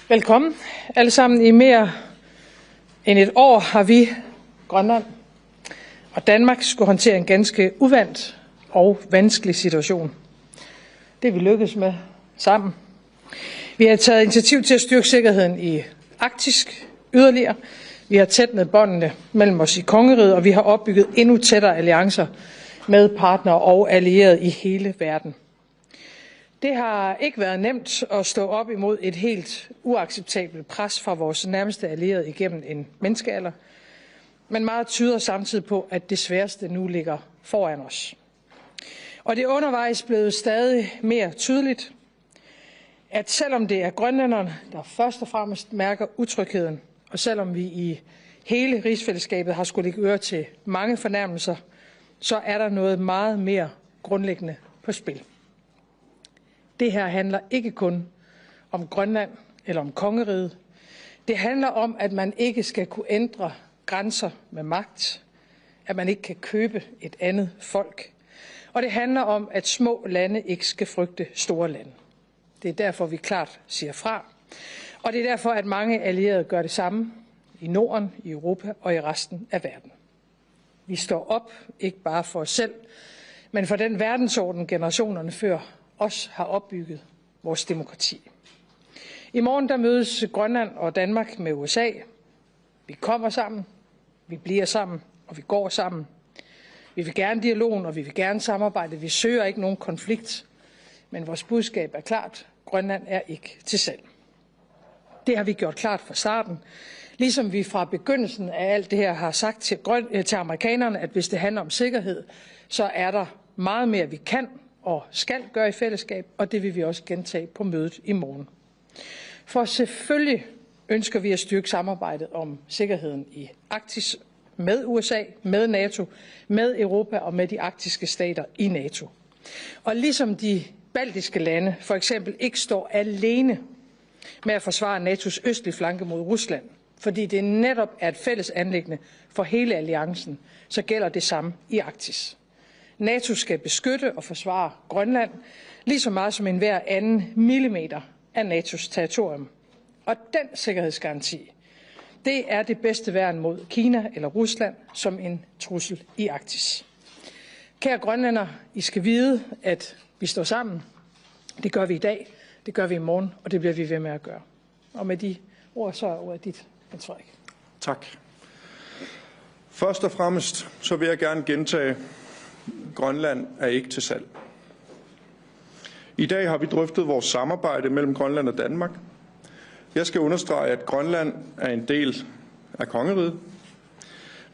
Velkommen alle sammen. I mere end et år har vi, Grønland og Danmark, skulle håndtere en ganske uvant og vanskelig situation. Det er vi lykkedes med sammen. Vi har taget initiativ til at styrke sikkerheden i Arktis yderligere. Vi har tætnet båndene mellem os i kongeriget, og vi har opbygget endnu tættere alliancer med partnere og allierede i hele verden. Det har ikke været nemt at stå op imod et helt uacceptabelt pres fra vores nærmeste allierede igennem en menneskealder, men meget tyder samtidig på, at det sværeste nu ligger foran os. Og det er undervejs blevet stadig mere tydeligt, at selvom det er grønlænderne, der først og fremmest mærker utrygheden, og selvom vi i hele rigsfællesskabet har skulle lægge øre til mange fornærmelser, så er der noget meget mere grundlæggende på spil. Det her handler ikke kun om Grønland eller om kongeriget. Det handler om, at man ikke skal kunne ændre grænser med magt, at man ikke kan købe et andet folk. Og det handler om, at små lande ikke skal frygte store lande. Det er derfor, vi klart siger fra. Og det er derfor, at mange allierede gør det samme i Norden, i Europa og i resten af verden. Vi står op, ikke bare for os selv, men for den verdensorden, generationerne før os har opbygget vores demokrati. I morgen der mødes Grønland og Danmark med USA. Vi kommer sammen, vi bliver sammen, og vi går sammen. Vi vil gerne dialogen, og vi vil gerne samarbejde. Vi søger ikke nogen konflikt, men vores budskab er klart. Grønland er ikke til salg. Det har vi gjort klart fra starten, ligesom vi fra begyndelsen af alt det her har sagt til amerikanerne, at hvis det handler om sikkerhed, så er der meget mere, vi kan og skal gøre i fællesskab, og det vil vi også gentage på mødet i morgen. For selvfølgelig ønsker vi at styrke samarbejdet om sikkerheden i Arktis med USA, med NATO, med Europa og med de arktiske stater i NATO. Og ligesom de baltiske lande for eksempel ikke står alene med at forsvare NATO's østlige flanke mod Rusland, fordi det netop er et fælles anliggende for hele alliancen, så gælder det samme i Arktis. NATO skal beskytte og forsvare Grønland lige så meget som enhver anden millimeter af NATO's territorium. Og den sikkerhedsgaranti, det er det bedste værn mod Kina eller Rusland som en trussel i Arktis. Kære grønlændere, I skal vide, at vi står sammen. Det gør vi i dag, det gør vi i morgen, og det bliver vi ved med at gøre. Og med de ord, så er ordet dit, Jens Frederik. Tak. Først og fremmest så vil jeg gerne gentage, Grønland er ikke til salg. I dag har vi drøftet vores samarbejde mellem Grønland og Danmark. Jeg skal understrege, at Grønland er en del af kongeriget.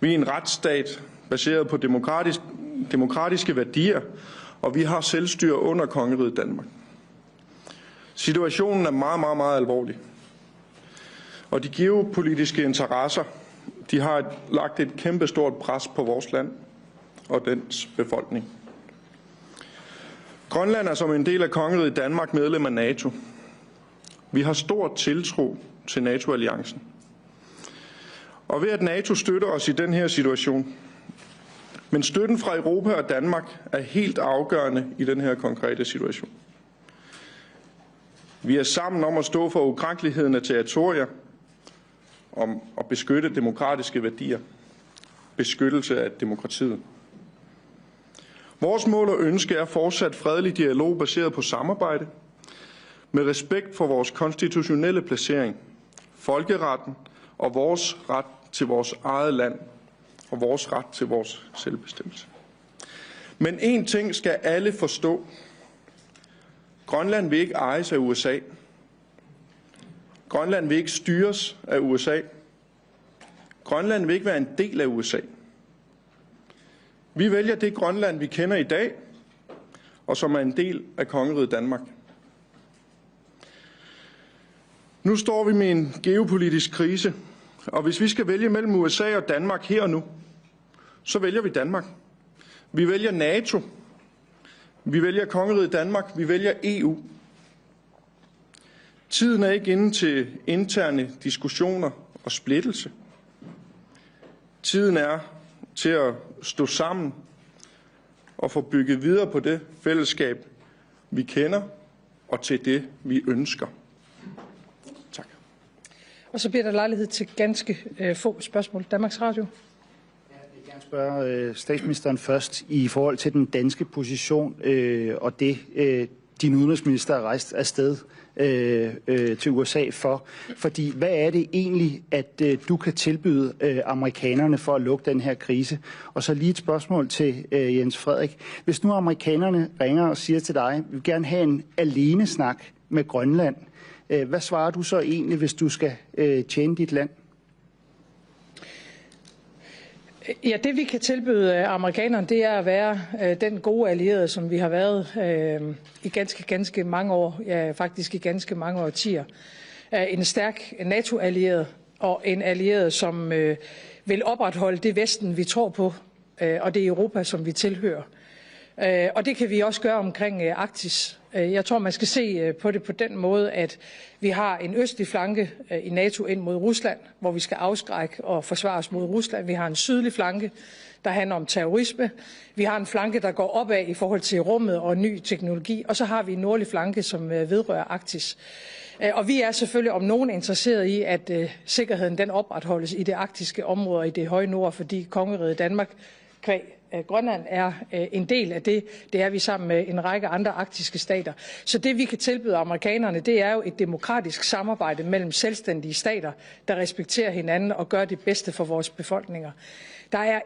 Vi er en retsstat baseret på demokratiske værdier, og vi har selvstyre under kongeriget Danmark. Situationen er meget, meget, meget alvorlig. Og de geopolitiske interesser, de har lagt et kæmpestort pres på vores land og dens befolkning. Grønland er som en del af kongeriget Danmark medlem af NATO. Vi har stor tiltro til NATO-alliancen. Og ved at NATO støtter os i den her situation, men støtten fra Europa og Danmark er helt afgørende i den her konkrete situation. Vi er sammen om at stå for ukrænkeligheden af territorier, om at beskytte demokratiske værdier, beskyttelse af demokratiet. Vores mål og ønske er fortsat fredelig dialog baseret på samarbejde, med respekt for vores konstitutionelle placering, folkeretten og vores ret til vores eget land og vores ret til vores selvbestemmelse. Men én ting skal alle forstå. Grønland vil ikke ejes af USA. Grønland vil ikke styres af USA. Grønland vil ikke være en del af USA. Vi vælger det Grønland, vi kender i dag, og som er en del af kongeriget Danmark. Nu står vi med en geopolitisk krise, og hvis vi skal vælge mellem USA og Danmark her og nu, så vælger vi Danmark. Vi vælger NATO. Vi vælger kongeriget Danmark. Vi vælger EU. Tiden er ikke inde til interne diskussioner og splittelse. Tiden er til at stå sammen og få bygget videre på det fællesskab, vi kender, og til det, vi ønsker. Tak. Og så bliver der lejlighed til ganske få spørgsmål. Danmarks Radio. Jeg vil gerne spørge statsministeren først i forhold til den danske position og det, din udenrigsminister er rejst afsted til USA for. Fordi hvad er det egentlig, at du kan tilbyde amerikanerne for at lukke den her krise? Og så lige et spørgsmål til Jens Frederik. Hvis nu amerikanerne ringer og siger til dig, vi vil gerne have en alenesnak med Grønland, hvad svarer du så egentlig, hvis du skal tjene dit land? Ja, det vi kan tilbyde amerikanerne, det er at være den gode allierede, som vi har været i ganske mange år, ja faktisk i ganske mange årtier. En stærk NATO-allieret og en allieret, som vil opretholde det Vesten, vi tror på, og det Europa, som vi tilhører. Og det kan vi også gøre omkring Arktis. Jeg tror, man skal se på det på den måde, at vi har en østlig flanke i NATO ind mod Rusland, hvor vi skal afskrække og forsvare os mod Rusland. Vi har en sydlig flanke, der handler om terrorisme. Vi har en flanke, der går opad i forhold til rummet og ny teknologi. Og så har vi en nordlig flanke, som vedrører Arktis. Og vi er selvfølgelig om nogen interesseret i, at sikkerheden den opretholdes i det arktiske område og i det høje nord, fordi kongeriget Danmark Grønland er en del af det. Det er vi sammen med en række andre arktiske stater. Så det vi kan tilbyde amerikanerne, det er jo et demokratisk samarbejde mellem selvstændige stater, der respekterer hinanden og gør det bedste for vores befolkninger. Der er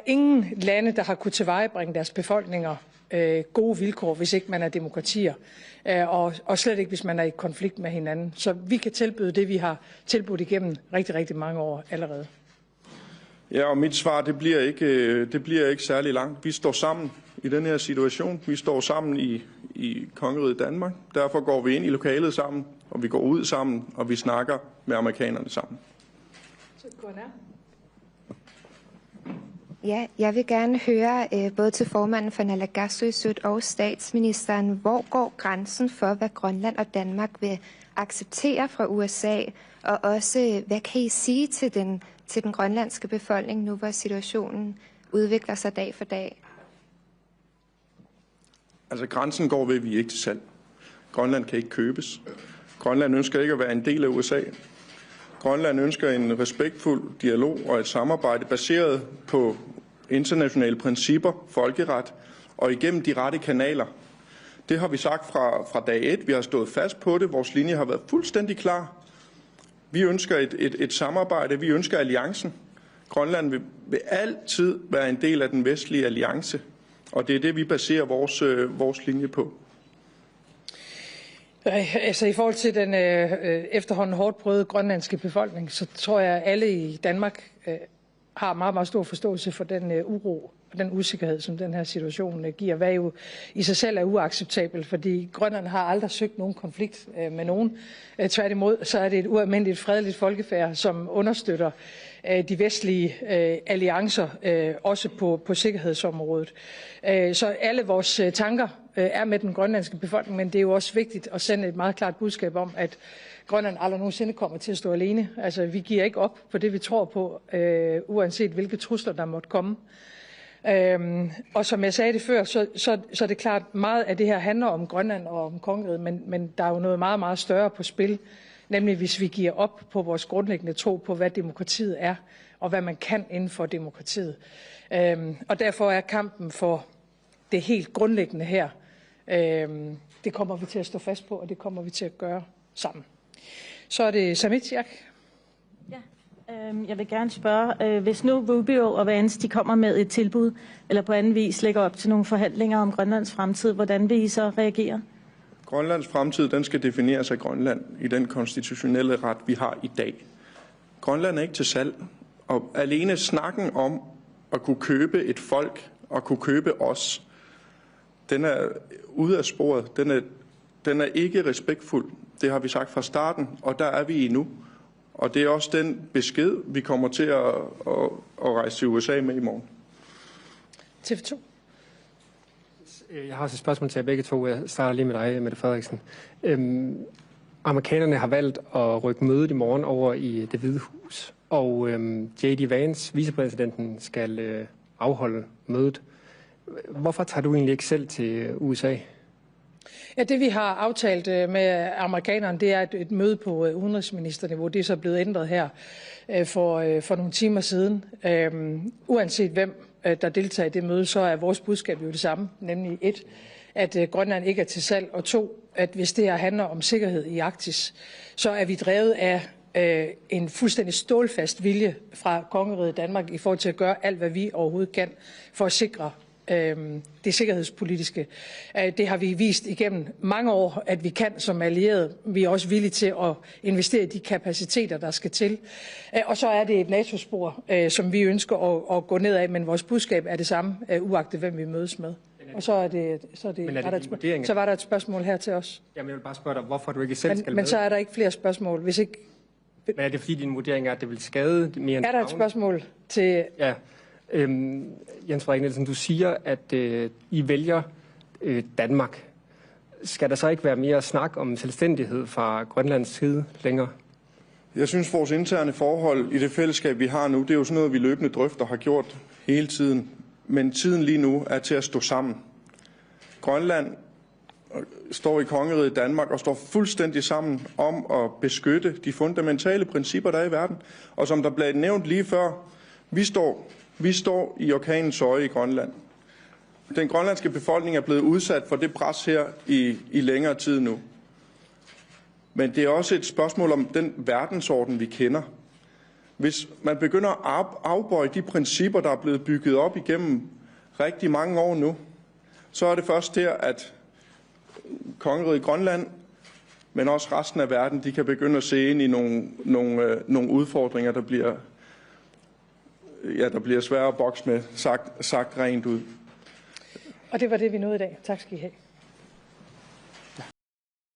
ingen lande, der har kunnet tilvejebringe deres befolkninger gode vilkår, hvis ikke man er demokratier, og slet ikke, hvis man er i konflikt med hinanden. Så vi kan tilbyde det, vi har tilbudt igennem rigtig mange år allerede. Ja, og mit svar, det bliver ikke særlig langt. Vi står sammen i den her situation. Vi står sammen i kongeriget Danmark. Derfor går vi ind i lokalet sammen, og vi går ud sammen, og vi snakker med amerikanerne sammen. Ja, jeg vil gerne høre både til formanden for Naalakkersuisut og statsministeren, hvor går grænsen for, hvad Grønland og Danmark vil acceptere fra USA, og også, hvad kan I sige til den grønlandske befolkning nu, hvor situationen udvikler sig dag for dag? Altså grænsen går ved, at vi ikke til salg. Grønland kan ikke købes. Grønland ønsker ikke at være en del af USA. Grønland ønsker en respektfuld dialog og et samarbejde baseret på internationale principper, folkeret og igennem de rette kanaler. Det har vi sagt fra dag 1. Vi har stået fast på det. Vores linje har været fuldstændig klar. Vi ønsker et samarbejde. Vi ønsker alliancen. Grønland vil altid være en del af den vestlige alliance, og det er det, vi baserer vores linje på. Altså i forhold til den efterhånden hårdt prøvede grønlandske befolkning, så tror jeg, at alle i Danmark har meget stor forståelse for den uro og den usikkerhed, som den her situation giver, hvad jo i sig selv er uacceptabelt, fordi Grønland har aldrig søgt nogen konflikt med nogen. Tværtimod, så er det et ualmindeligt fredeligt folkefærd, som understøtter de vestlige alliancer, også på sikkerhedsområdet. Så alle vores tanker er med den grønlandske befolkning, men det er jo også vigtigt at sende et meget klart budskab om, at Grønland aldrig nogensinde kommer til at stå alene. Altså, vi giver ikke op på det, vi tror på, uanset hvilke trusler, der måtte komme. Og som jeg sagde det før, så er det klart, meget af det her handler om Grønland og om kongeriget, men der er jo noget meget større på spil, nemlig hvis vi giver op på vores grundlæggende tro på, hvad demokratiet er, og hvad man kan inden for demokratiet. Og derfor er kampen for det helt grundlæggende her, det kommer vi til at stå fast på, og det kommer vi til at gøre sammen. Så er det Samitsiak. Ja, jeg vil gerne spørge, hvis nu Rubio og Vance de kommer med et tilbud, eller på anden vis lægger op til nogle forhandlinger om Grønlands fremtid, hvordan vil I så reagere? Grønlands fremtid, den skal defineres af Grønland i den konstitutionelle ret, vi har i dag. Grønland er ikke til salg, og alene snakken om at kunne købe et folk og kunne købe os, den er ude af sporet. Den er ikke respektfuld. Det har vi sagt fra starten, og der er vi endnu. Og det er også den besked, vi kommer til at rejse til USA med i morgen. TV2. Jeg har også et spørgsmål til jer begge to. Jeg starter lige med dig, Mette Frederiksen. Amerikanerne har valgt at rykke mødet i morgen over i Det Hvide Hus, og J.D. Vance, vicepræsidenten, skal afholde mødet. Hvorfor tager du egentlig ikke selv til USA? Ja, det vi har aftalt med amerikanerne, det er et møde på udenrigsministerniveau. Det er så blevet ændret her for nogle timer siden. Uanset hvem der deltager i det møde, så er vores budskab jo det samme, nemlig 1, at Grønland ikke er til salg, og 2, at hvis det her handler om sikkerhed i Arktis, så er vi drevet af en fuldstændig stålfast vilje fra kongeriget Danmark i forhold til at gøre alt, hvad vi overhovedet kan for at sikre det sikkerhedspolitiske. Det har vi vist igennem mange år, at vi kan som allierede. Vi er også villige til at investere i de kapaciteter, der skal til. Og så er det et NATO-spor, som vi ønsker at gå ned af, men vores budskab er det samme, uagtet hvem vi mødes med. Og så var der et spørgsmål her til os. Jamen, jeg vil bare spørge dig, hvorfor du ikke selv skal med. Men så er der ikke flere spørgsmål. Hvis ikke... Men er det fordi din vurdering er, at det vil skade mere end... Er der et spørgsmål til... Ja. Jens Frederik Nielsen, du siger, at I vælger Danmark. Skal der så ikke være mere snak om selvstændighed fra Grønlands side længere? Jeg synes, vores interne forhold i det fællesskab, vi har nu, det er jo sådan noget, vi løbende drøfter og har gjort hele tiden. Men tiden lige nu er til at stå sammen. Grønland står i kongeriget Danmark og står fuldstændig sammen om at beskytte de fundamentale principper, der er i verden. Og som der blev nævnt lige før, vi står i orkanens øje i Grønland. Den grønlandske befolkning er blevet udsat for det pres her i længere tid nu. Men det er også et spørgsmål om den verdensorden, vi kender. Hvis man begynder at afbøje de principper, der er blevet bygget op igennem rigtig mange år nu, så er det først der, at kongeriget Grønland, men også resten af verden, de kan begynde at se ind i nogle udfordringer, der bliver svære at bokse med, sagt rent ud. Og det var det, vi nåede i dag. Tak skal I have.